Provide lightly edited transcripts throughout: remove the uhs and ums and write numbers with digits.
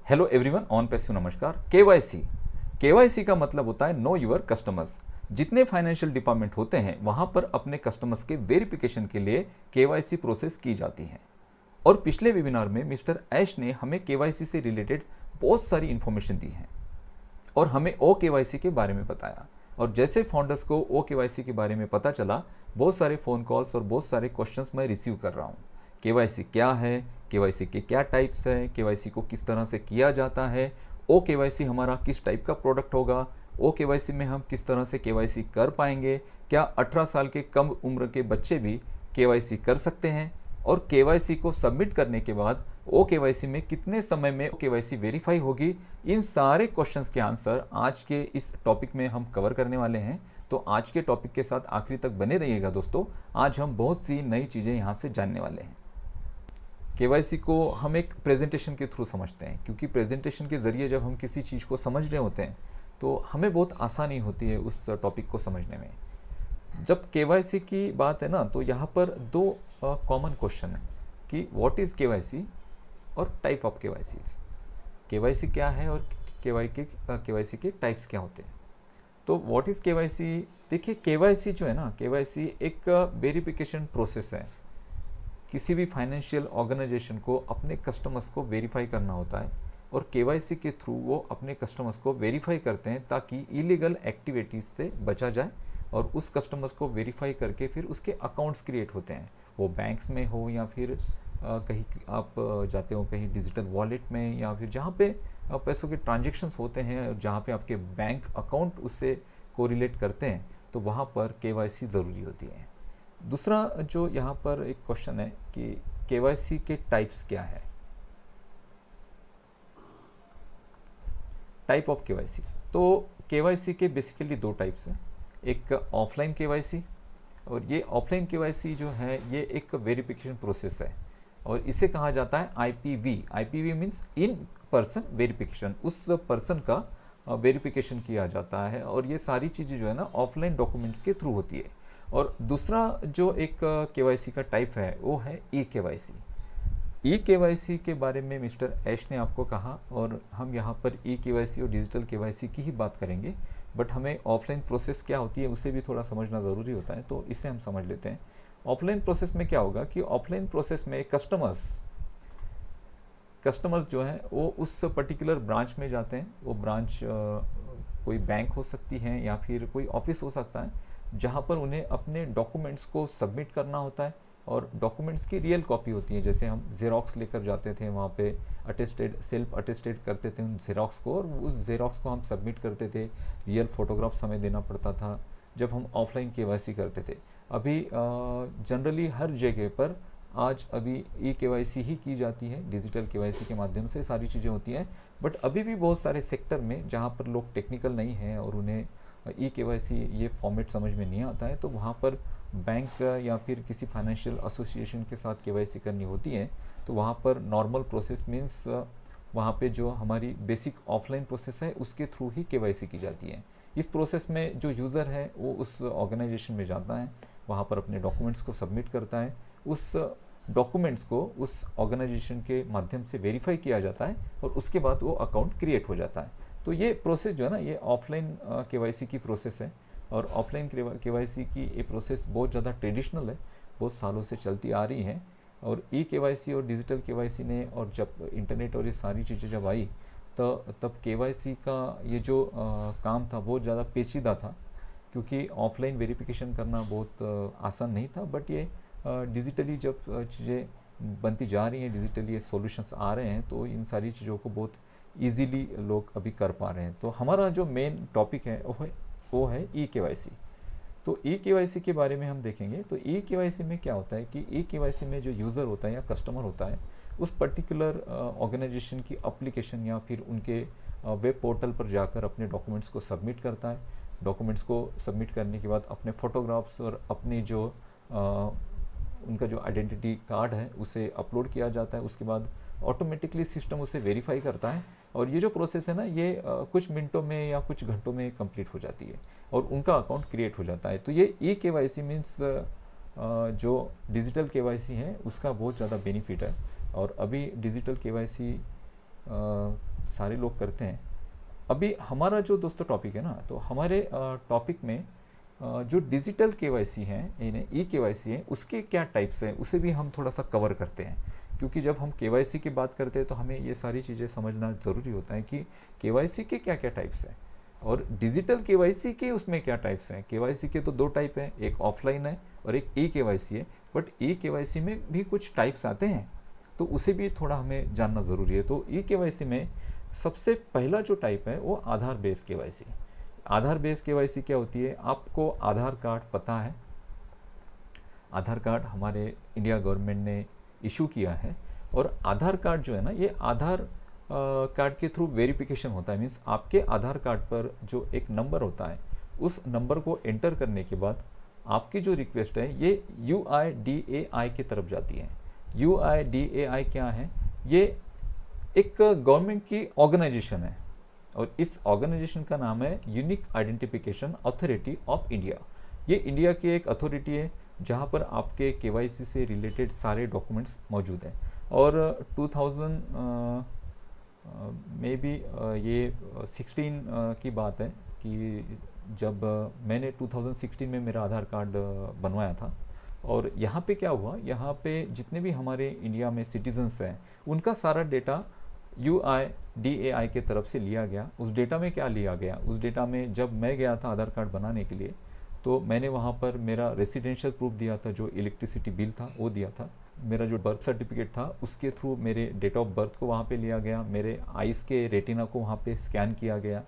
Hello everyone, on passive नमस्कार। KYC KYC का मतलब होता है नो यूर कस्टमर्स। जितने फाइनेंशियल डिपार्टमेंट होते हैं वहां पर अपने कस्टमर्स के वेरिफिकेशन के लिए केवाईसी प्रोसेस की जाती है। और पिछले वेबिनार में मिस्टर ऐश ने हमें केवाईसी से रिलेटेड बहुत सारी इंफॉर्मेशन दी है और हमें ओ केवाईसी के बारे में बताया। और जैसे फाउंडर्स को ओ केवाईसी के बारे में पता चला, बहुत सारे फ़ोन कॉल्स और बहुत सारे क्वेश्चंस मैं रिसीव कर रहा हूँ। केवाईसी क्या है, केवाईसी के क्या टाइप्स है, केवाईसी को किस तरह से किया जाता है, ओ केवाईसी हमारा किस टाइप का प्रोडक्ट होगा, ओ केवाईसी में हम किस तरह से केवाईसी कर पाएंगे, क्या 18 साल के कम उम्र के बच्चे भी केवाईसी कर सकते हैं, और केवाईसी को सबमिट करने के बाद ओ केवाईसी में कितने समय में केवाईसी वेरीफाई होगी। इन सारे क्वेश्चंस के आंसर आज के इस टॉपिक में हम कवर करने वाले हैं। तो आज के टॉपिक के साथ आखिरी तक बने रहिएगा दोस्तों। आज हम बहुत सी नई चीज़ें यहाँ से जानने वाले हैं। केवाईसी को हम एक प्रेजेंटेशन के थ्रू समझते हैं, क्योंकि प्रेजेंटेशन के ज़रिए जब हम किसी चीज़ को समझ रहे होते हैं तो हमें बहुत आसानी होती है उस टॉपिक को समझने में। जब केवाईसी की बात है ना, तो यहाँ पर दो कॉमन क्वेश्चन है कि व्हाट इज़ केवाईसी और टाइप ऑफ केवाईसी। केवाईसी क्या है और केवाईसी के टाइप्स क्या होते हैं। तो व्हाट इज़ केवाईसी, देखिए केवाईसी जो है ना, केवाईसी एक वेरिफिकेशन प्रोसेस है। किसी भी फाइनेंशियल ऑर्गेनाइजेशन को अपने कस्टमर्स को वेरीफाई करना होता है और केवाईसी के थ्रू वो अपने कस्टमर्स को वेरीफाई करते हैं ताकि इलीगल एक्टिविटीज़ से बचा जाए। और उस कस्टमर्स को वेरीफाई करके फिर उसके अकाउंट्स क्रिएट होते हैं, वो बैंक्स में हो या फिर कहीं आप जाते हो कहीं डिजिटल वॉलेट में, या फिर जहाँ पे पैसों के ट्रांजेक्शन्स होते हैं, जहाँ पे आपके बैंक अकाउंट उससे कोरिलेट करते हैं, तो वहाँ पर केवाईसी ज़रूरी होती है। दूसरा जो यहाँ पर एक क्वेश्चन है कि केवाईसी के टाइप्स क्या है। टाइप ऑफ केवाईसी, तो केवाईसी के बेसिकली दो टाइप्स हैं। एक ऑफलाइन केवाईसी, और ये ऑफलाइन केवाईसी जो है ये एक वेरिफिकेशन प्रोसेस है और इसे कहा जाता है IPv. IPv means in person verification, उस पर्सन का वेरिफिकेशन किया जाता है। और ये सारी चीज़ें जो है ना ऑफलाइन डॉक्यूमेंट्स के थ्रू होती है। और दूसरा जो एक केवाईसी का टाइप है वो है ई केवाईसी। ई केवाईसी के बारे में मिस्टर ऐश ने आपको कहा, और हम यहाँ पर ई केवाईसी और डिजिटल केवाईसी की ही बात करेंगे, बट हमें ऑफलाइन प्रोसेस क्या होती है उसे भी थोड़ा समझना ज़रूरी होता है, तो इसे हम समझ लेते हैं। ऑफलाइन प्रोसेस में क्या होगा कि ऑफलाइन प्रोसेस में कस्टमर्स जो हैं वो उस पर्टिकुलर ब्रांच में जाते हैं। वो ब्रांच कोई बैंक हो सकती है या फिर कोई ऑफिस हो सकता है, जहाँ पर उन्हें अपने डॉक्यूमेंट्स को सबमिट करना होता है। और डॉक्यूमेंट्स की रियल कॉपी होती है, जैसे हम जेरोक्स लेकर जाते थे वहाँ पे, अटेस्टेड सेल्फ अटेस्टेड करते थे उन जेरोक्स को, और उस जेरोक्स को हम सबमिट करते थे। रियल फोटोग्राफ्स हमें देना पड़ता था जब हम ऑफलाइन केवाईसी करते थे। अभी जनरली हर जगह पर आज अभी ई केवाईसी ही की जाती है, डिजिटल केवाईसी के माध्यम से सारी चीज़ें होती हैं। बट अभी भी बहुत सारे सेक्टर में जहाँ पर लोग टेक्निकल नहीं हैं और उन्हें ई केवाईसी ये फॉर्मेट समझ में नहीं आता है, तो वहाँ पर बैंक या फिर किसी फाइनेंशियल एसोसिएशन के साथ केवाईसी करनी होती है। तो वहाँ पर नॉर्मल प्रोसेस मीन्स वहाँ पे जो हमारी बेसिक ऑफलाइन प्रोसेस है उसके थ्रू ही केवाईसी की जाती है। इस प्रोसेस में जो यूज़र है वो उस ऑर्गेनाइजेशन में जाता है, वहाँ पर अपने डॉक्यूमेंट्स को सबमिट करता है। उस डॉक्यूमेंट्स को उस ऑर्गेनाइजेशन के माध्यम से वेरीफाई किया जाता है और उसके बाद वो अकाउंट क्रिएट हो जाता है। तो ये प्रोसेस जो है ना, ये ऑफलाइन केवाईसी की प्रोसेस है। और ऑफलाइन केवाईसी की ये प्रोसेस बहुत ज़्यादा ट्रेडिशनल है, बहुत सालों से चलती आ रही है। और ई केवाईसी और डिजिटल केवाईसी ने, और जब इंटरनेट और ये सारी चीज़ें जब आई तो तब केवाईसी का ये जो काम था बहुत ज़्यादा पेचीदा था, क्योंकि ऑफलाइन वेरिफिकेशन करना बहुत आसान नहीं था। बट ये डिजिटली जब चीज़ें बनती जा रही हैं, डिजिटली ये सॉल्यूशंस आ रहे हैं, तो इन सारी चीज़ों को बहुत इजीली लोग अभी कर पा रहे हैं। तो हमारा जो मेन टॉपिक है वो है ई केवाईसी। तो ई केवाईसी के बारे में हम देखेंगे। तो ई केवाईसी में क्या होता है कि ई केवाईसी में जो यूज़र होता है या कस्टमर होता है, उस पर्टिकुलर ऑर्गेनाइजेशन की एप्लीकेशन या फिर उनके वेब पोर्टल पर जाकर अपने डॉक्यूमेंट्स को सबमिट करता है। डॉक्यूमेंट्स को सबमिट करने के बाद अपने फ़ोटोग्राफ्स और अपनी जो उनका जो आइडेंटिटी कार्ड है उसे अपलोड किया जाता है। उसके बाद ऑटोमेटिकली सिस्टम उसे वेरीफाई करता है, और ये जो प्रोसेस है ना, ये कुछ मिनटों में या कुछ घंटों में कंप्लीट हो जाती है और उनका अकाउंट क्रिएट हो जाता है। तो ये ई केवाईसी मीन्स जो डिजिटल केवाईसी है उसका बहुत ज़्यादा बेनिफिट है। और अभी डिजिटल केवाईसी सारे लोग करते हैं। अभी हमारा जो दोस्तों टॉपिक है ना, तो हमारे टॉपिक में जो डिजिटल केवाईसी हैं, यानी ई केवाईसी है, उसके क्या टाइप्स हैं उसे भी हम थोड़ा सा कवर करते हैं। क्योंकि जब हम केवाईसी की बात करते हैं तो हमें ये सारी चीज़ें समझना ज़रूरी होता है कि केवाईसी के क्या क्या टाइप्स हैं और डिजिटल केवाईसी के उसमें क्या टाइप्स हैं। केवाईसी के तो दो टाइप हैं, एक ऑफलाइन है और एक ई केवाईसी है। बट ई केवाईसी में भी कुछ टाइप्स आते हैं, तो उसे भी थोड़ा हमें जानना ज़रूरी है। तो ई केवाईसी में सबसे पहला जो टाइप है वो आधार बेस्ड केवाईसी। आधार बेस्ड केवाईसी क्या होती है? आपको आधार कार्ड पता है, आधार कार्ड हमारे इंडिया गवर्नमेंट ने इशू किया है और आधार कार्ड जो है ना, ये आधार कार्ड के थ्रू वेरिफिकेशन होता है। मीन्स आपके आधार कार्ड पर जो एक नंबर होता है, उस नंबर को एंटर करने के बाद आपकी जो रिक्वेस्ट है ये UIDAI की तरफ जाती है। UIDAI क्या है? ये एक गवर्नमेंट की ऑर्गेनाइजेशन है और इस ऑर्गेनाइजेशन का नाम है unique identification authority of India. ये इंडिया की एक अथॉरिटी है जहाँ पर आपके केवाईसी से रिलेटेड सारे डॉक्यूमेंट्स मौजूद हैं। और 2000 में भी ये 16 की बात है कि जब मैंने 2016 में मेरा आधार कार्ड बनवाया था। और यहाँ पे क्या हुआ, यहाँ पे जितने भी हमारे इंडिया में सिटीजन्स हैं उनका सारा डेटा UIDAI के तरफ से लिया गया। उस डेटा में क्या लिया गया? उस डेटा में जब मैं गया था आधार कार्ड बनाने के लिए, तो मैंने वहाँ पर मेरा रेसिडेंशियल प्रूफ दिया था, जो इलेक्ट्रिसिटी बिल था वो दिया था। मेरा जो बर्थ सर्टिफिकेट था उसके थ्रू मेरे डेट ऑफ बर्थ को वहाँ पे लिया गया, मेरे आइज़ के रेटिना को वहाँ पे स्कैन किया गया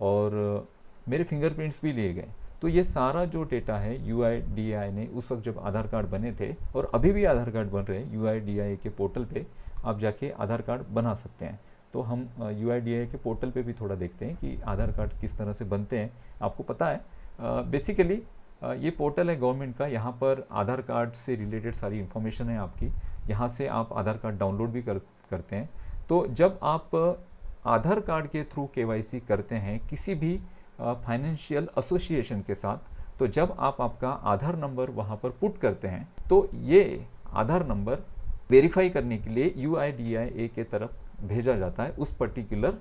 और मेरे फिंगरप्रिंट्स भी लिए गए। तो ये सारा जो डेटा है UIDAI ने उस वक्त जब आधार कार्ड बने थे और अभी भी आधार कार्ड बन रहे हैं, UIDAI के पोर्टल पे आप जाके आधार कार्ड बना सकते हैं। तो हम UIDAI के पोर्टल पे भी थोड़ा देखते हैं कि आधार कार्ड किस तरह से बनते हैं। आपको पता है बेसिकली ये पोर्टल है गवर्नमेंट का, यहाँ पर आधार कार्ड से रिलेटेड सारी इन्फॉर्मेशन है आपकी। यहाँ से आप आधार कार्ड डाउनलोड भी करते हैं। तो जब आप आधार कार्ड के थ्रू KYC करते हैं किसी भी फाइनेंशियल एसोसिएशन के साथ, तो जब आप आपका आधार नंबर वहाँ पर पुट करते हैं तो ये आधार नंबर वेरीफाई करने के लिए UIDAI के तरफ भेजा जाता है उस पर्टिकुलर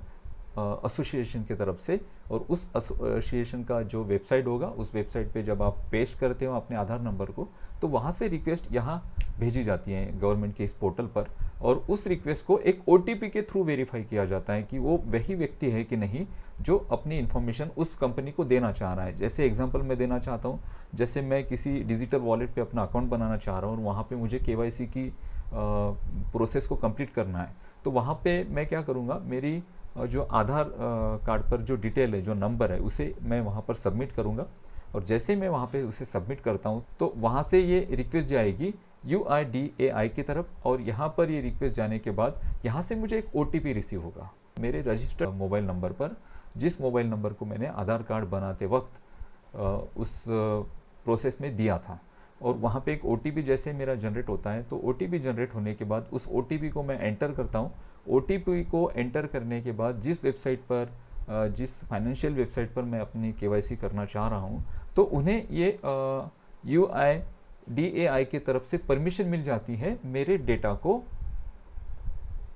एसोसिएशन की तरफ से। और उस एसोसिएशन का जो वेबसाइट होगा, उस वेबसाइट पे जब आप पेस्ट करते हो अपने आधार नंबर को, तो वहाँ से रिक्वेस्ट यहाँ भेजी जाती है गवर्नमेंट के इस पोर्टल पर। और उस रिक्वेस्ट को एक OTP के थ्रू वेरीफाई किया जाता है कि वो वही व्यक्ति है कि नहीं जो अपनी इन्फॉर्मेशन उस कंपनी को देना चाह रहा है। जैसे एग्जांपल मैं देना चाहता हूँ, जैसे मैं किसी डिजिटल वॉलेट पे अपना अकाउंट बनाना चाह रहा हूँ और वहाँ पे मुझे KYC की प्रोसेस को कंप्लीट करना है, तो वहाँ पे मैं क्या करूँगा, मेरी जो आधार कार्ड पर जो डिटेल है, जो नंबर है, उसे मैं वहाँ पर सबमिट करूँगा। और जैसे मैं वहाँ पे उसे सबमिट करता हूँ तो वहाँ से ये रिक्वेस्ट जाएगी UIDAI की तरफ। और यहाँ पर ये रिक्वेस्ट जाने के बाद यहाँ से मुझे एक OTP रिसीव होगा मेरे रजिस्टर्ड मोबाइल नंबर पर, जिस मोबाइल नंबर को मैंने आधार कार्ड बनाते वक्त उस प्रोसेस में दिया था। और वहाँ पे एक OTP जैसे मेरा जनरेट होता है, तो OTP जनरेट होने के बाद उस OTP को मैं एंटर करता हूँ। OTP को एंटर करने के बाद जिस वेबसाइट पर, जिस फाइनेंशियल वेबसाइट पर मैं अपनी KYC करना चाह रहा हूँ, तो उन्हें ये UIDAI की तरफ से परमिशन मिल जाती है मेरे डेटा को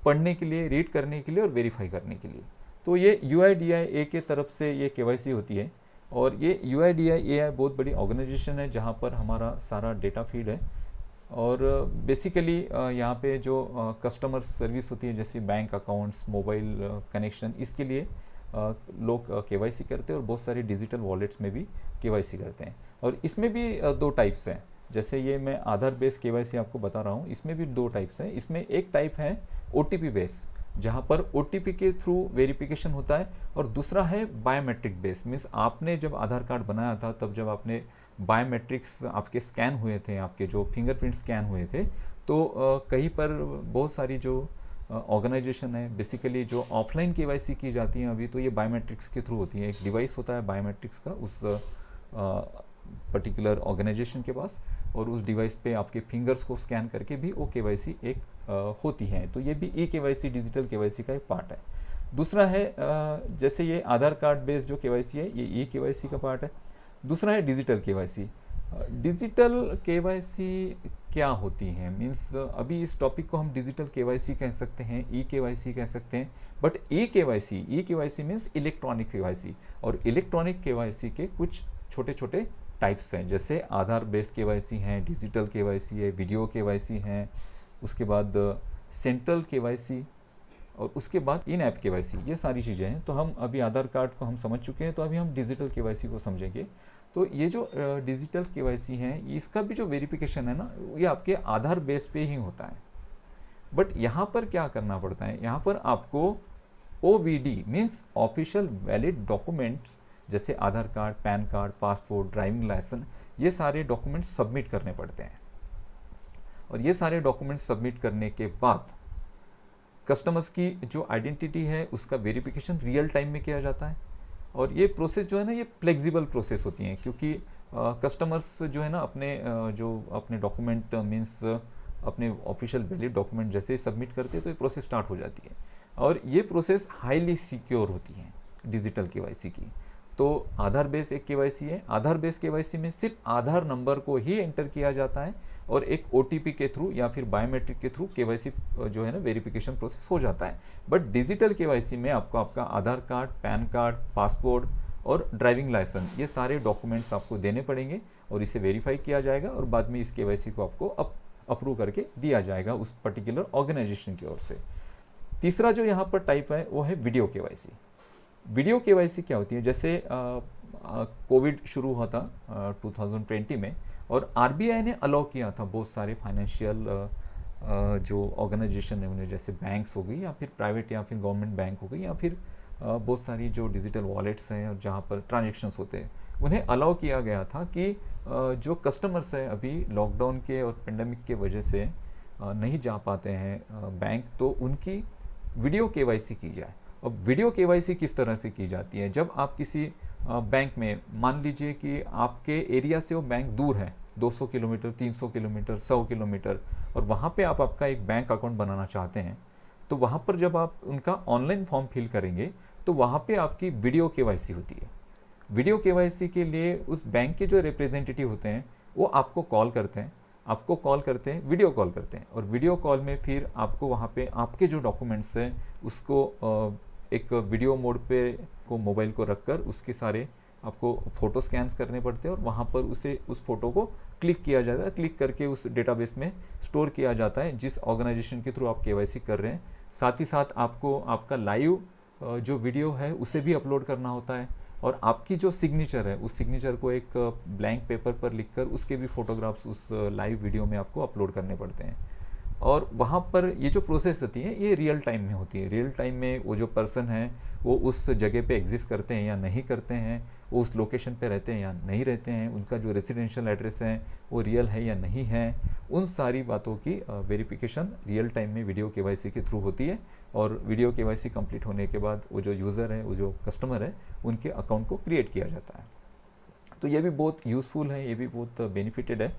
पढ़ने के लिए, रीड करने के लिए और वेरीफाई करने के लिए। तो ये UIDAI के तरफ से ये KYC होती है। और ये UIDAI बहुत बड़ी ऑर्गेनाइजेशन है जहाँ पर हमारा सारा डेटा फीड है। और बेसिकली यहाँ पे जो कस्टमर सर्विस होती है, जैसे बैंक अकाउंट्स, मोबाइल कनेक्शन, इसके लिए लोग KYC करते हैं और बहुत सारे डिजिटल वॉलेट्स में भी KYC करते हैं। और इसमें भी दो टाइप्स हैं। जैसे ये मैं आधार बेस्ड KYC आपको बता रहा हूँ, इसमें भी दो टाइप्स हैं। इसमें एक टाइप है OTP बेस्ड, जहाँ पर OTP के थ्रू वेरिफिकेशन होता है, और दूसरा है बायोमेट्रिक बेस्ड। मीन्स आपने जब आधार कार्ड बनाया था तब जब आपने बायोमेट्रिक्स आपके स्कैन हुए थे, आपके जो फिंगरप्रिंट स्कैन हुए थे, तो कहीं पर बहुत सारी जो ऑर्गेनाइजेशन है, बेसिकली जो ऑफलाइन KYC की जाती है अभी, तो ये बायोमेट्रिक्स के थ्रू होती है। एक डिवाइस होता है बायोमेट्रिक्स का उस पर्टिकुलर ऑर्गेनाइजेशन के पास, और उस डिवाइस पे आपके फिंगर्स को स्कैन करके भी वो KYC एक होती है। तो ये भी KYC डिजिटल KYC का एक पार्ट है। दूसरा है जैसे ये आधार कार्ड बेस्ड जो KYC है, ये KYC का पार्ट है। दूसरा है डिजिटल KYC। डिजिटल केवाईसी क्या होती है, मीन्स अभी इस टॉपिक को हम डिजिटल केवाईसी कह सकते हैं, ई केवाईसी कह सकते हैं, but e KYC means electronic KYC, और इलेक्ट्रॉनिक केवाईसी के कुछ छोटे छोटे टाइप्स हैं, जैसे आधार बेस्ड केवाईसी हैं, डिजिटल केवाईसी है, वीडियो केवाईसी हैं, उसके बाद सेंट्रल केवाईसी, और उसके बाद इन ऐप केवाईसी, ये सारी चीज़ें हैं। तो हम अभी आधार कार्ड को हम समझ चुके हैं, तो अभी हम डिजिटल केवाईसी को समझेंगे। तो ये जो डिजिटल केवाईसी है, इसका भी जो वेरिफिकेशन है ना, ये आपके आधार बेस पे ही होता है। बट यहाँ पर क्या करना पड़ता है, यहाँ पर आपको OVD means official valid documents, जैसे Aadhaar card, PAN card, passport, driving licence, ये सारे डॉक्यूमेंट्स सबमिट करने पड़ते हैं। और ये सारे डॉक्यूमेंट्स सबमिट करने के बाद कस्टमर्स की जो आइडेंटिटी है उसका वेरिफिकेशन रियल टाइम में किया जाता है। और ये प्रोसेस जो है ना, ये फ्लेक्सिबल प्रोसेस होती हैं, क्योंकि कस्टमर्स जो है ना अपने डॉक्यूमेंट मीन्स अपने ऑफिशियल वैलिड डॉक्यूमेंट जैसे सबमिट करते हैं तो ये प्रोसेस स्टार्ट हो जाती है। और ये प्रोसेस हाईली सिक्योर होती है डिजिटल केवाईसी की। तो आधार बेस एक केवाईसी है। आधार बेस केवाईसी में सिर्फ आधार नंबर को ही एंटर किया जाता है और एक OTP के थ्रू या फिर बायोमेट्रिक के थ्रू केवाईसी जो है ना वेरिफिकेशन प्रोसेस हो जाता है। बट डिजिटल केवाईसी में आपको आपका आधार कार्ड, पैन कार्ड, पासपोर्ट और ड्राइविंग लाइसेंस, ये सारे डॉक्यूमेंट्स आपको देने पड़ेंगे और इसे वेरीफाई किया जाएगा और बाद में इस केवाईसी को आपको अप्रूव करके दिया जाएगा उस पर्टिकुलर ऑर्गेनाइजेशन की ओर से। तीसरा जो यहाँ पर टाइप है वो है वीडियो केवाईसी। वीडियो केवाईसी क्या होती है, जैसे कोविड शुरू हुआ था 2020 में, और RBI ने अलाउ किया था बहुत सारे फाइनेंशियल जो ऑर्गेनाइजेशन है उन्हें, जैसे बैंक्स हो गई या फिर प्राइवेट या फिर गवर्नमेंट बैंक हो गई या फिर बहुत सारी जो डिजिटल वॉलेट्स हैं और जहाँ पर ट्रांजेक्शन्स होते हैं, उन्हें अलाउ किया गया था कि जो कस्टमर्स हैं अभी लॉकडाउन के और पेंडेमिक के वजह से नहीं जा पाते हैं बैंक, तो उनकी वीडियो केवाईसी की जाए। अब वीडियो केवाईसी किस तरह से की जाती है, जब आप किसी बैंक में, मान लीजिए कि आपके एरिया से वो बैंक दूर है 200 किलोमीटर, 300 किलोमीटर, 100 किलोमीटर, और वहाँ पे आप आपका एक बैंक अकाउंट बनाना चाहते हैं, तो वहाँ पर जब आप उनका ऑनलाइन फॉर्म फिल करेंगे तो वहाँ पे आपकी वीडियो केवाईसी होती है। वीडियो केवाईसी के लिए उस बैंक के जो रिप्रेजेंटेटिव होते हैं वो आपको कॉल करते हैं, वीडियो कॉल करते हैं, और वीडियो कॉल में फिर आपको वहाँ पे आपके जो डॉक्यूमेंट्स हैं उसको एक वीडियो मोड पे को मोबाइल को रखकर उसके सारे आपको फ़ोटो स्कैन्स करने पड़ते हैं और वहाँ पर उस फोटो को क्लिक किया जाता है, क्लिक करके उस डेटाबेस में स्टोर किया जाता है जिस ऑर्गेनाइजेशन के थ्रू आप केवाईसी कर रहे हैं। साथ ही साथ आपको आपका लाइव जो वीडियो है उसे भी अपलोड करना होता है, और आपकी जो सिग्नेचर है उस सिग्नेचर को एक ब्लैंक पेपर पर लिखकर उसके भी फोटोग्राफ्स उस लाइव वीडियो में आपको अपलोड करने पड़ते हैं। और वहाँ पर ये जो प्रोसेस होती है ये रियल टाइम में होती है। रियल टाइम में वो जो पर्सन है वो उस जगह पे एग्जिस्ट करते हैं या नहीं करते हैं, वो उस लोकेशन पे रहते हैं या नहीं रहते हैं, उनका जो रेसिडेंशियल एड्रेस है वो रियल है या नहीं है, उन सारी बातों की वेरिफिकेशन रियल टाइम में वीडियो केवाईसी के थ्रू होती है। और वीडियो केवाईसी कंप्लीट होने के बाद वो जो यूज़र है, वो जो कस्टमर है, उनके अकाउंट को क्रिएट किया जाता है। तो ये भी बहुत यूज़फुल है, ये भी बहुत बेनिफिटेड है।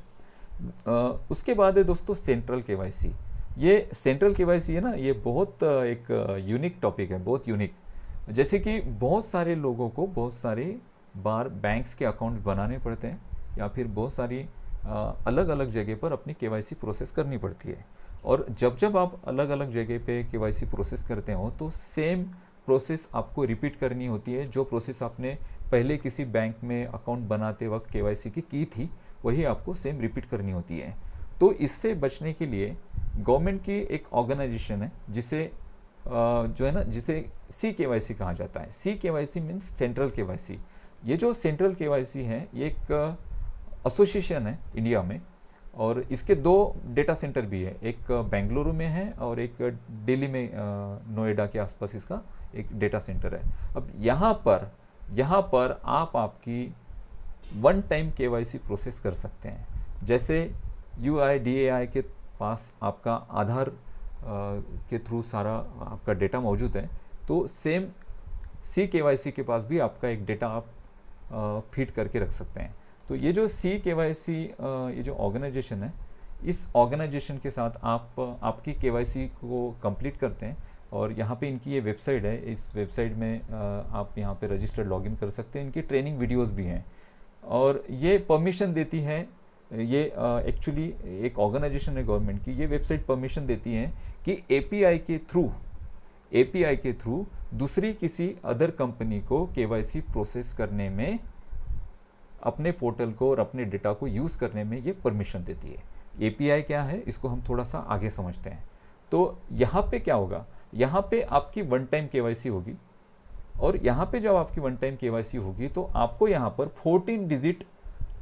उसके बाद है दोस्तों सेंट्रल केवाईसी। ये सेंट्रल केवाईसी है ना, ये बहुत एक यूनिक टॉपिक है, बहुत यूनिक। जैसे कि बहुत सारे लोगों को बहुत सारे बार बैंक्स के अकाउंट बनाने पड़ते हैं या फिर बहुत सारी अलग अलग जगह पर अपनी केवाईसी प्रोसेस करनी पड़ती है। और जब आप अलग अलग जगह पे केवाईसी प्रोसेस करते हो तो सेम प्रोसेस आपको रिपीट करनी होती है। जो प्रोसेस आपने पहले किसी बैंक में अकाउंट बनाते वक्त केवाईसी की थी, वही आपको सेम रिपीट करनी होती है। तो इससे बचने के लिए गवर्नमेंट की एक ऑर्गेनाइजेशन है जिसे जो है ना, जिसे CKYC कहा जाता है। CKYC means central KYC. ये जो सेंट्रल केवाईसी है ये एक एसोसिएशन है इंडिया में, और इसके 2 डेटा सेंटर भी है, एक बेंगलुरु में है और एक दिल्ली में नोएडा के आसपास इसका एक डेटा सेंटर है। अब यहाँ पर आप आपकी वन टाइम केवाईसी प्रोसेस कर सकते हैं। जैसे UIDAI के पास आपका आधार के थ्रू सारा आपका डेटा मौजूद है, तो सेम CKYC के पास भी आपका एक डेटा आप फीड करके रख सकते हैं। तो ये जो CKYC ये जो ऑर्गेनाइजेशन है, इस ऑर्गेनाइजेशन के साथ आप आपकी KYC को कंप्लीट करते हैं, और यहाँ पे इनकी ये वेबसाइट है। इस वेबसाइट में आप यहाँ पे रजिस्टर्ड लॉगिन कर सकते हैं। इनकी ट्रेनिंग वीडियोस भी हैं। और ये परमिशन देती है, ये एक्चुअली एक ऑर्गेनाइजेशन है गवर्नमेंट की, ये वेबसाइट परमिशन देती है कि एपीआई के थ्रू दूसरी किसी अदर कंपनी को केवाईसी प्रोसेस करने में, अपने पोर्टल को और अपने डेटा को यूज़ करने में ये परमिशन देती है। एपीआई क्या है, इसको हम थोड़ा सा आगे समझते हैं। तो यहाँ पे क्या होगा, यहाँ पे आपकी वन टाइम केवाईसी होगी, और यहाँ पे जब आपकी वन टाइम केवाईसी होगी तो आपको यहाँ पर 14 डिजिट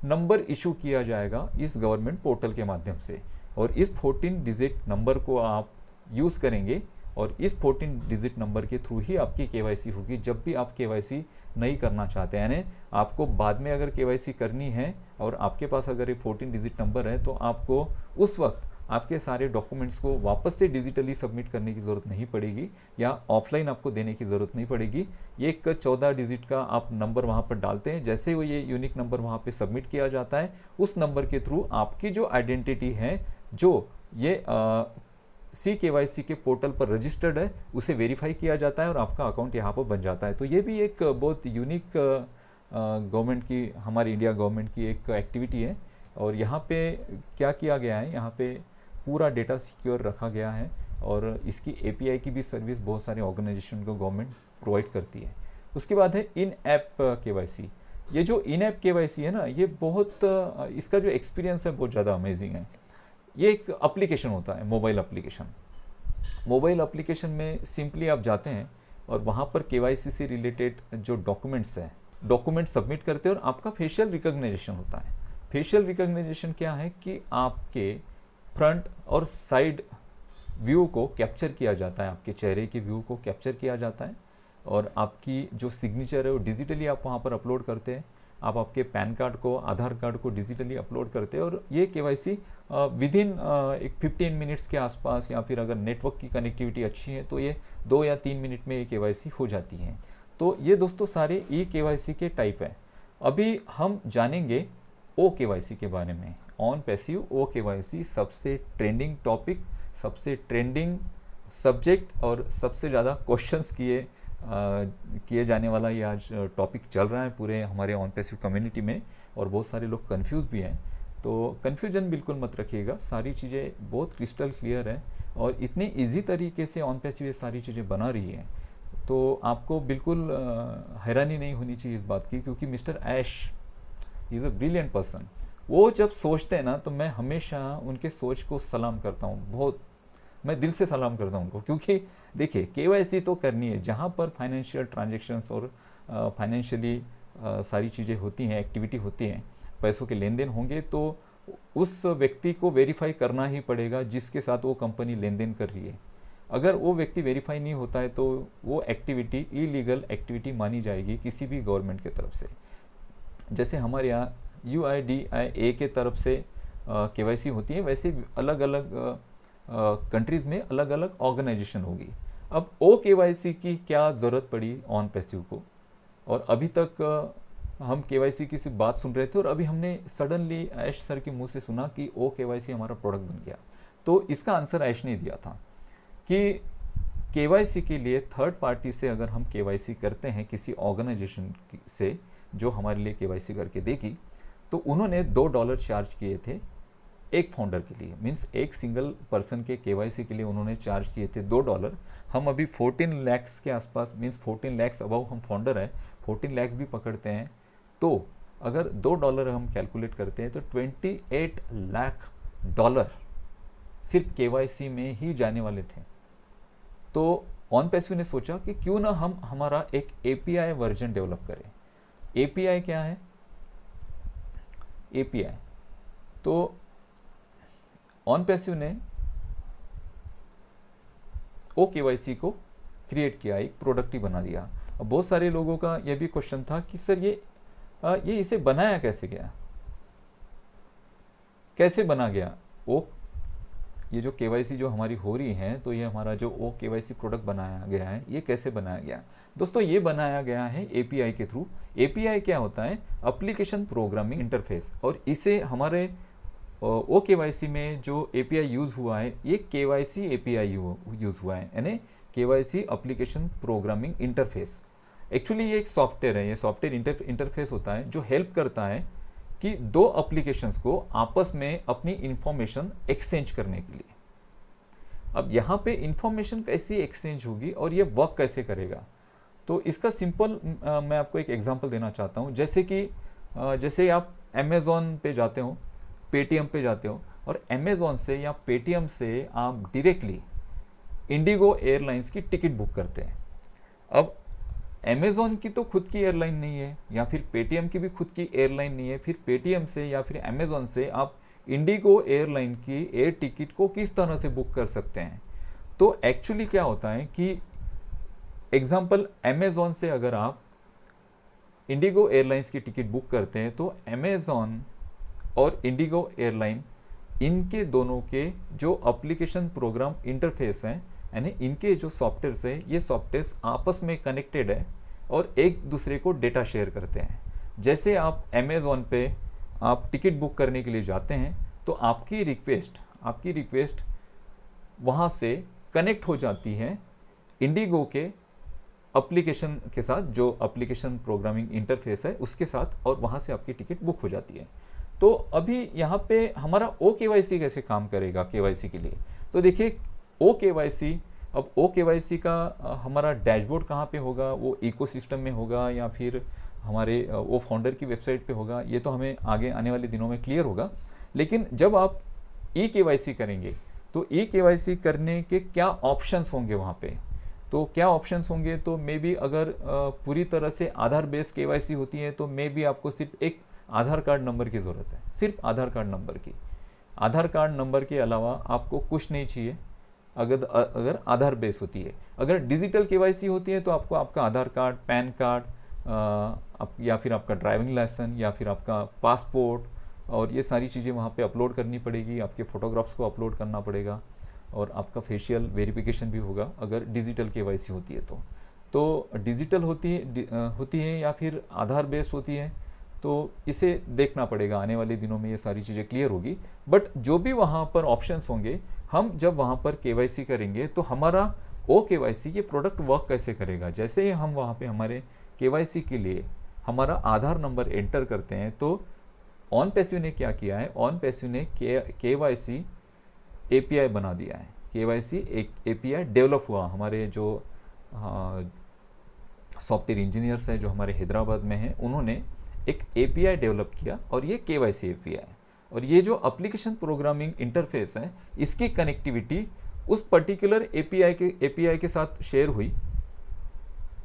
नंबर इशू किया जाएगा इस गवर्नमेंट पोर्टल के माध्यम से, और इस 14 डिजिट नंबर को आप यूज़ करेंगे, और इस 14 डिजिट नंबर के थ्रू ही आपकी केवाईसी होगी जब भी आप केवाईसी नहीं करना चाहते हैं। यानी आपको बाद में अगर केवाईसी करनी है और आपके पास अगर ये 14 डिजिट नंबर है, तो आपको उस वक्त आपके सारे डॉक्यूमेंट्स को वापस से डिजिटली सबमिट करने की ज़रूरत नहीं पड़ेगी, या ऑफलाइन आपको देने की ज़रूरत नहीं पड़ेगी। ये एक 14 डिजिट का आप नंबर वहाँ पर डालते हैं, जैसे वो ये यूनिक नंबर वहाँ पे सबमिट किया जाता है, उस नंबर के थ्रू आपकी जो आइडेंटिटी है, जो ये CKYC के पोर्टल पर रजिस्टर्ड है, उसे वेरीफाई किया जाता है और आपका अकाउंट यहाँ पर बन जाता है। तो ये भी एक बहुत यूनिक गवर्नमेंट की, हमारी इंडिया गवर्नमेंट की एक एक्टिविटी है। और यहाँ पे क्या किया गया है, यहाँ पे पूरा डेटा सिक्योर रखा गया है, और इसकी API की भी सर्विस बहुत सारे ऑर्गेनाइजेशन को गवर्नमेंट प्रोवाइड करती है। उसके बाद है इन ऐप KYC। ये जो इन ऐप KYC है ना, ये बहुत इसका जो एक्सपीरियंस है बहुत ज़्यादा अमेजिंग है। ये एक एप्लीकेशन होता है, मोबाइल एप्लीकेशन। मोबाइल एप्लीकेशन में सिंपली आप जाते हैं और वहाँ पर KYC से रिलेटेड जो डॉक्यूमेंट्स हैं, डॉक्यूमेंट सबमिट करते हैं, और आपका फेशियल रिकॉग्निशन होता है। फेशियल रिकॉग्निशन क्या है कि आपके फ्रंट और साइड व्यू को कैप्चर किया जाता है, आपके चेहरे के व्यू को कैप्चर किया जाता है, और आपकी जो सिग्नेचर है वो डिजिटली आप वहाँ पर अपलोड करते हैं। आप आपके पैन कार्ड को, आधार कार्ड को डिजिटली अपलोड करते हैं, और ये KYC विद इन एक 15 मिनट्स के आसपास, या फिर अगर नेटवर्क की कनेक्टिविटी अच्छी है तो ये 2 या 3 मिनट में ये KYC हो जाती है। तो ये दोस्तों सारे KYC के टाइप है। अभी हम जानेंगे OKYC के बारे में। ऑन पैसिव OKYC सबसे ट्रेंडिंग टॉपिक, सबसे ट्रेंडिंग सब्जेक्ट, और सबसे ज़्यादा क्वेश्चंस किए जाने वाला ये आज टॉपिक चल रहा है पूरे हमारे ऑन पैसिव कम्युनिटी में, और बहुत सारे लोग कंफ्यूज भी हैं। तो कन्फ्यूजन बिल्कुल मत रखिएगा, सारी चीज़ें बहुत क्रिस्टल क्लियर है, और इतनी इजी तरीके से ऑन पैसिव ये सारी चीज़ें बना रही है, तो आपको बिल्कुल हैरानी नहीं होनी चाहिए इस बात की, क्योंकि mister Ash is a brilliant person. वो जब सोचते हैं ना, तो मैं हमेशा उनके सोच को सलाम करता हूँ, बहुत मैं दिल से सलाम करता हूँ उनको। क्योंकि देखिए KYC तो करनी है, जहाँ पर फाइनेंशियल ट्रांजेक्शन्स और फाइनेंशियली सारी चीज़ें होती हैं, एक्टिविटी होती हैं, पैसों के लेन देन होंगे, तो उस व्यक्ति को वेरीफाई करना ही पड़ेगा जिसके साथ वो कंपनी लेन देन कर रही है। अगर वो व्यक्ति वेरीफाई नहीं होता है तो वो एक्टिविटी इलीगल एक्टिविटी मानी जाएगी किसी भी गवर्नमेंट की तरफ से। जैसे हमारे यहाँ UIDAI के तरफ से KYC होती है, वैसे अलग अलग कंट्रीज़ में अलग अलग ऑर्गेनाइजेशन होगी। अब OKYC की क्या ज़रूरत पड़ी ऑन पैसिव को, और अभी तक हम KYC की सिर्फ बात सुन रहे थे, और अभी हमने सडनली ऐश सर के मुंह से सुना कि OKYC हमारा प्रोडक्ट बन गया। तो इसका आंसर ऐश ने दिया था कि KYC के लिए थर्ड पार्टी से अगर हम KYC करते हैं किसी ऑर्गेनाइजेशन से जो हमारे लिए KYC करके देगी, तो उन्होंने $2 चार्ज किए थे एक फाउंडर के लिए, मीन्स एक सिंगल पर्सन के KYC के लिए उन्होंने चार्ज किए थे $2। हम अभी 14 लाख के आसपास, मीन्स 14 लाख अबव हम फाउंडर है, 14 लाख भी पकड़ते हैं, तो अगर $2 हम कैलकुलेट करते हैं तो $28 लाख सिर्फ KYC में ही जाने वाले थे। तो ऑन पैसिव ने सोचा कि क्यों ना हम हमारा एक API वर्जन डेवलप करें। API क्या है? API तो ऑन पैसिव ने OKYC को क्रिएट किया, एक प्रोडक्ट ही बना दिया। अब बहुत सारे लोगों का यह भी क्वेश्चन था कि सर ये इसे बनाया कैसे गया, कैसे बना गया? ये जो KYC जो हमारी हो रही है, तो ये हमारा जो OKYC प्रोडक्ट बनाया गया है, ये कैसे बनाया गया? दोस्तों ये बनाया गया है API के थ्रू। API क्या होता है? Application programming interface. और इसे हमारे OKYC में जो API यूज़ हुआ है, ये KYC API यूज़ हुआ है, यानी KYC application programming interface. Actually ये एक सॉफ्टवेयर है, ये सॉफ्टवेयर इंटरफेस होता है जो हेल्प करता है कि दो एप्लीकेशंस को आपस में अपनी इंफॉर्मेशन एक्सचेंज करने के लिए। अब यहाँ पे इंफॉर्मेशन कैसी एक्सचेंज होगी और ये वर्क कैसे करेगा, तो इसका सिंपल मैं आपको एक एग्जांपल देना चाहता हूँ। जैसे कि जैसे आप अमेज़ॉन पे जाते हो, पेटीएम पे जाते हो, और अमेज़ॉन से या पेटीएम से आप डायरेक्टली इंडिगो एयरलाइंस की टिकट बुक करते हैं। अब अमेज़ॉन की तो खुद की एयरलाइन नहीं है, या फिर पेटीएम की भी खुद की एयरलाइन नहीं है, फिर पेटीएम से या फिर अमेज़ॉन से आप इंडिगो एयरलाइन की एयर टिकट को किस तरह से बुक कर सकते हैं। तो एक्चुअली क्या होता है कि एग्जाम्पल, अमेज़ॉन से अगर आप इंडिगो एयरलाइंस की टिकट बुक करते हैं तो अमेज़ॉन और इंडिगो एयरलाइन, इनके दोनों के जो एप्लीकेशन प्रोग्राम इंटरफेस हैं, यानी इनके जो सॉफ्टवेयर्स है, ये सॉफ्टवेयर्स आपस में कनेक्टेड है और एक दूसरे को डेटा शेयर करते हैं। जैसे आप अमेज़ॉन पे आप टिकट बुक करने के लिए जाते हैं तो आपकी रिक्वेस्ट वहाँ से कनेक्ट हो जाती है इंडिगो के एप्लीकेशन के साथ, जो एप्लीकेशन प्रोग्रामिंग इंटरफेस है उसके साथ, और वहाँ से आपकी टिकट बुक हो जाती है। तो अभी यहाँ पे हमारा OKYC कैसे काम करेगा KYC के लिए, तो देखिए OKYC, अब OKYC का हमारा डैशबोर्ड कहाँ पे होगा, वो इकोसिस्टम में होगा या फिर हमारे वो फाउंडर की वेबसाइट पे होगा, ये तो हमें आगे आने वाले दिनों में क्लियर होगा। लेकिन जब आप eKYC करेंगे तो eKYC करने के क्या ऑप्शंस होंगे वहाँ पे, तो क्या ऑप्शंस होंगे, तो मे बी अगर पूरी तरह से आधार बेस्ड KYC होती है तो मे बी आपको सिर्फ एक आधार कार्ड नंबर की ज़रूरत है, सिर्फ आधार कार्ड नंबर की। आधार कार्ड नंबर के अलावा आपको कुछ नहीं चाहिए अगर आधार बेस होती है। अगर डिजिटल KYC होती है तो आपको आपका आधार कार्ड, पैन कार्ड या फिर आपका ड्राइविंग लाइसेंस या फिर आपका पासपोर्ट, और ये सारी चीज़ें वहाँ पे अपलोड करनी पड़ेगी, आपके फ़ोटोग्राफ्स को अपलोड करना पड़ेगा, और आपका फेशियल वेरिफिकेशन भी होगा अगर डिजिटल KYC होती है तो डिजिटल होती है या फिर आधार बेस्ड होती है, तो इसे देखना पड़ेगा। आने वाले दिनों में ये सारी चीज़ें क्लियर होगी। बट जो भी वहाँ पर ऑप्शंस होंगे, हम जब वहाँ पर KYC करेंगे तो हमारा OKYC ये प्रोडक्ट वर्क कैसे करेगा। जैसे ही हम वहाँ पे हमारे KYC के लिए हमारा आधार नंबर एंटर करते हैं तो OnPassive ने क्या किया है, OnPassive ने KYC API बना दिया है। KYC एक API डेवलप हुआ, हमारे जो सॉफ्टवेयर इंजीनियर्स हैं जो हमारे हैदराबाद में हैं, उन्होंने एक API डेवलप किया और ये KYC API है। और ये जो एप्लीकेशन प्रोग्रामिंग इंटरफेस है, इसकी कनेक्टिविटी उस पर्टिकुलर API के साथ शेयर हुई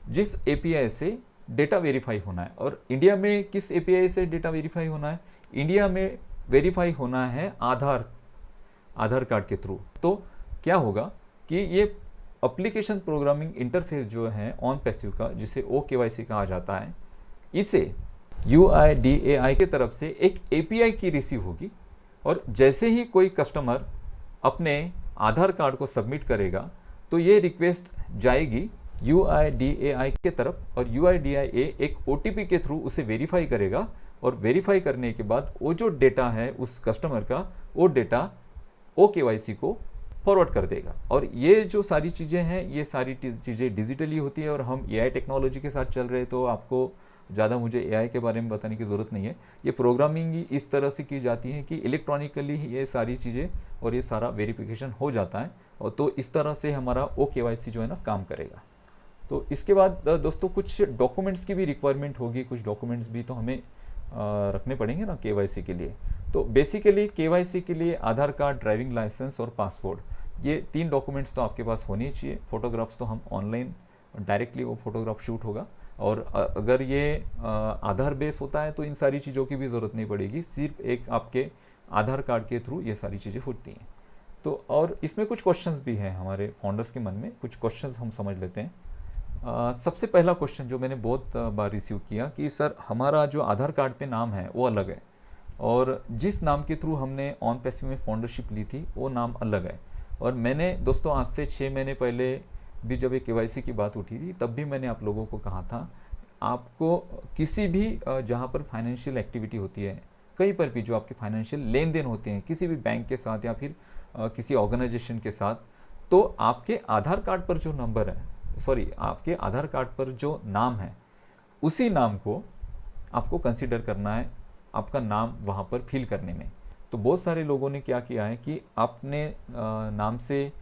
जिस API से डेटा वेरीफाई होना है। और इंडिया में किस API से डेटा वेरीफाई होना है, इंडिया में वेरीफाई होना है आधार कार्ड के थ्रू। तो क्या होगा कि ये एप्लीकेशन प्रोग्रामिंग इंटरफेस जो है OnPassive का, जिसे OKYC कहा जाता है, इसे UIDAI की तरफ से एक API की रिसीव होगी, और जैसे ही कोई कस्टमर अपने आधार कार्ड को सबमिट करेगा तो ये रिक्वेस्ट जाएगी UIDAI के तरफ, और UIDAI एक OTP के थ्रू उसे वेरीफाई करेगा, और वेरीफाई करने के बाद वो जो डेटा है उस कस्टमर का, वो डेटा OKYC को फॉरवर्ड कर देगा। और ये जो सारी चीज़ें हैं, ये सारी चीज़ें डिजिटली होती है, और हम AI टेक्नोलॉजी के साथ चल रहे हैं, तो आपको ज़्यादा मुझे AI के बारे में बताने की ज़रूरत नहीं है। ये प्रोग्रामिंग ही इस तरह से की जाती है कि इलेक्ट्रॉनिकली ये सारी चीज़ें और ये सारा वेरिफिकेशन हो जाता है, और तो इस तरह से हमारा OKYC जो है ना काम करेगा। तो इसके बाद दोस्तों कुछ डॉक्यूमेंट्स की भी रिक्वायरमेंट होगी, कुछ डॉक्यूमेंट्स भी तो हमें रखने पड़ेंगे ना KYC के लिए। तो बेसिकली KYC के लिए आधार कार्ड, ड्राइविंग लाइसेंस और पासपोर्ट, ये 3 डॉक्यूमेंट्स तो आपके पास होने चाहिए। फ़ोटोग्राफ्स तो हम ऑनलाइन डायरेक्टली वो फोटोग्राफ शूट होगा, और अगर ये आधार बेस होता है तो इन सारी चीज़ों की भी ज़रूरत नहीं पड़ेगी, सिर्फ एक आपके आधार कार्ड के थ्रू ये सारी चीज़ें होती हैं। तो और इसमें कुछ क्वेश्चंस भी हैं हमारे फाउंडर्स के मन में, कुछ क्वेश्चंस हम समझ लेते हैं। सबसे पहला क्वेश्चन जो मैंने बहुत बार रिसीव किया कि सर हमारा जो आधार कार्ड पे नाम है वो अलग है, और जिस नाम के थ्रू हमने OnPassive में फाउंडरशिप ली थी वो नाम अलग है। और मैंने दोस्तों आज से 6 महीने पहले भी जब ये KYC की बात उठी थी, तब भी मैंने आप लोगों को कहा था, आपको किसी भी जहाँ पर फाइनेंशियल एक्टिविटी होती है, कहीं पर भी जो आपके फाइनेंशियल लेन देन होते हैं किसी भी बैंक के साथ या फिर किसी ऑर्गेनाइजेशन के साथ, तो आपके आधार कार्ड पर जो नंबर है, आपके आधार कार्ड पर जो नाम है, उसी नाम को आपको कंसिडर करना है आपका नाम वहाँ पर फिल करने में। तो बहुत सारे लोगों ने क्या किया है कि आपने नाम से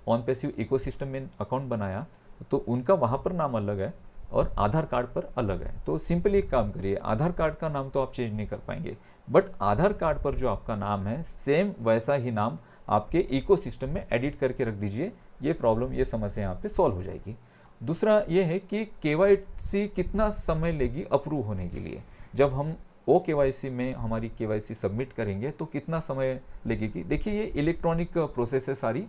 ऑन पैसिव इकोसिस्टम में अकाउंट बनाया, तो उनका वहाँ पर नाम अलग है और आधार कार्ड पर अलग है। तो सिंपली एक काम करिए, आधार कार्ड का नाम तो आप चेंज नहीं कर पाएंगे, बट आधार कार्ड पर जो आपका नाम है सेम वैसा ही नाम आपके इकोसिस्टम में एडिट करके रख दीजिए। ये प्रॉब्लम, ये समस्या यहाँ पे सॉल्व हो जाएगी। दूसरा ये है कि केवाईसी कितना समय लेगी अप्रूव होने के लिए। जब हम ओ केवाईसी में हमारी केवाईसी सबमिट करेंगे तो कितना समय लगेगी। देखिए ये इलेक्ट्रॉनिक प्रोसेस है सारी,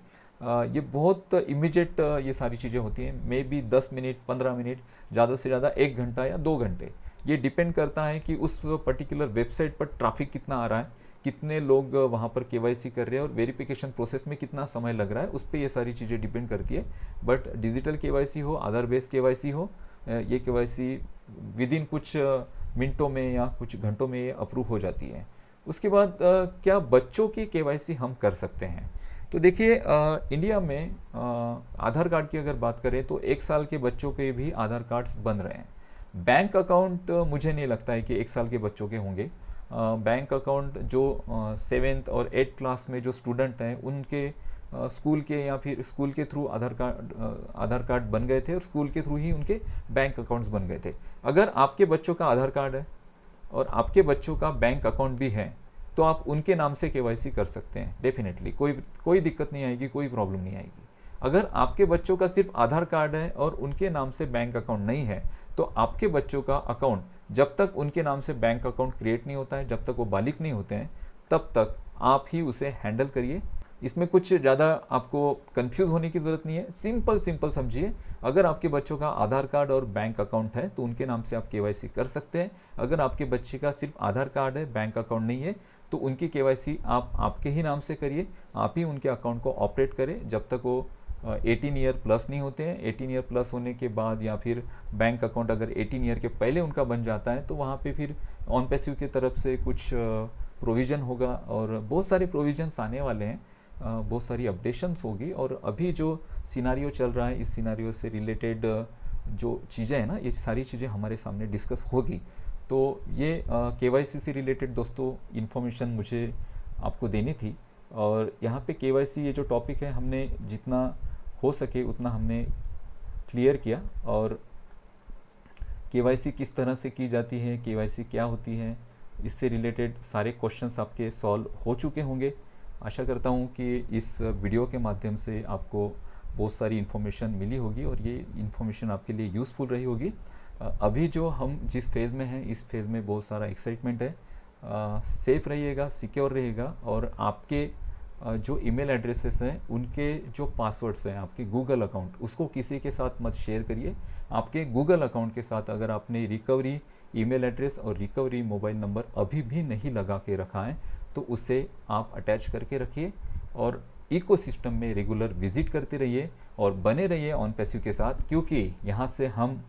ये बहुत इमीडिएट ये सारी चीज़ें होती हैं। मे बी 10 मिनट 15 मिनट, ज़्यादा से ज़्यादा 1 घंटा या 2 घंटे। ये डिपेंड करता है कि उस पर्टिकुलर वेबसाइट पर ट्रैफिक कितना आ रहा है, कितने लोग वहाँ पर केवाईसी कर रहे हैं और वेरिफिकेशन प्रोसेस में कितना समय लग रहा है, उस पर ये सारी चीज़ें डिपेंड करती है। बट डिजिटल केवाईसी हो, आधार बेस्ड केवाईसी हो, ये केवाईसी विद इन कुछ मिनटों में या कुछ घंटों में ये अप्रूव हो जाती है। उसके बाद क्या बच्चों की केवाईसी हम कर सकते हैं? तो देखिए इंडिया में आधार कार्ड की अगर बात करें तो 1 साल के बच्चों के भी आधार कार्ड्स बन रहे हैं। बैंक अकाउंट मुझे नहीं लगता है कि 1 साल के बच्चों के होंगे। बैंक अकाउंट जो 7th और 8th क्लास में जो स्टूडेंट हैं उनके स्कूल के या फिर स्कूल के थ्रू आधार कार्ड बन गए थे और स्कूल के थ्रू ही उनके बैंक अकाउंट्स बन गए थे। अगर आपके बच्चों का आधार कार्ड है और आपके बच्चों का बैंक अकाउंट भी है तो आप उनके नाम से केवाईसी कर सकते हैं डेफिनेटली, कोई दिक्कत नहीं आएगी, कोई प्रॉब्लम नहीं आएगी। अगर आपके बच्चों का सिर्फ आधार कार्ड है और उनके नाम से बैंक अकाउंट नहीं है तो आपके बच्चों का अकाउंट जब तक उनके नाम से बैंक अकाउंट क्रिएट नहीं होता है, जब तक वो बालिग नहीं होते हैं, तब तक आप ही उसे हैंडल करिए। इसमें कुछ ज़्यादा आपको कंफ्यूज होने की ज़रूरत नहीं है, सिंपल समझिए। अगर आपके बच्चों का आधार कार्ड और बैंक अकाउंट है तो उनके नाम से आप केवाईसी कर सकते हैं। अगर आपके बच्चे का सिर्फ आधार कार्ड है, बैंक अकाउंट नहीं है, तो उनकी केवाईसी आप आपके ही नाम से करिए, आप ही उनके अकाउंट को ऑपरेट करें जब तक वो 18 ईयर प्लस नहीं होते हैं। 18 ईयर प्लस होने के बाद या फिर बैंक अकाउंट अगर 18 ईयर के पहले उनका बन जाता है तो वहाँ पे फिर ऑन पैसिव की तरफ से कुछ प्रोविज़न होगा और बहुत सारे प्रोविजंस आने वाले हैं, बहुत सारी अपडेशंस होगी। और अभी जो सिनारियो चल रहा है, इस सिनारियो से रिलेटेड जो चीज़ें हैं ना, ये सारी चीज़ें हमारे सामने डिस्कस होगी। तो ये केवाईसी से रिलेटेड दोस्तों इन्फॉर्मेशन मुझे आपको देनी थी। और यहाँ पे केवाईसी ये जो टॉपिक है हमने जितना हो सके उतना हमने क्लियर किया। और केवाईसी किस तरह से की जाती है, केवाईसी क्या होती है, इससे रिलेटेड सारे क्वेश्चंस आपके सॉल्व हो चुके होंगे। आशा करता हूँ कि इस वीडियो के माध्यम से आपको बहुत सारी इन्फॉर्मेशन मिली होगी और ये इन्फॉर्मेशन आपके लिए यूज़फुल रही होगी। अभी जो हम जिस फेज़ में हैं, इस फेज़ में बहुत सारा एक्साइटमेंट है। सेफ़ रहिएगा, सिक्योर रहिएगा और आपके जो ईमेल एड्रेसेस हैं उनके जो पासवर्ड्स हैं, आपके गूगल अकाउंट, उसको किसी के साथ मत शेयर करिए। आपके गूगल अकाउंट के साथ अगर आपने रिकवरी ईमेल एड्रेस और रिकवरी मोबाइल नंबर अभी भी नहीं लगा के रखा है तो उसे आप अटैच करके रखिए और इकोसिस्टम में रेगुलर विजिट करते रहिए और बने रहिए ऑन पैसिव के साथ, क्योंकि यहाँ से हम